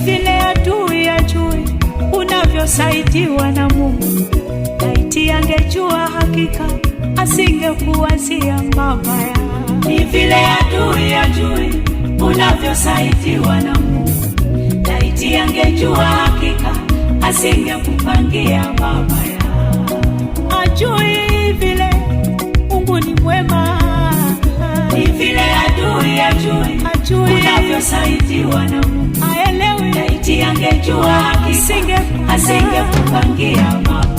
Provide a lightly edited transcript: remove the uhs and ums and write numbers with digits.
vile adui ajui unavyosaidiwa na Mungu. Laiti angejua hakika asingekuwazia mabaya. Ni vile adui ajui unavyosaidiwa na Mungu. Laiti angejua hakika asingekupangia mabaya. Ajui vile Mungu ni mwema. Ni vile adui ajui unavyosaidiwa na Mungu. Aelewi. Laiti angejua hakika asingekupangia mabaya.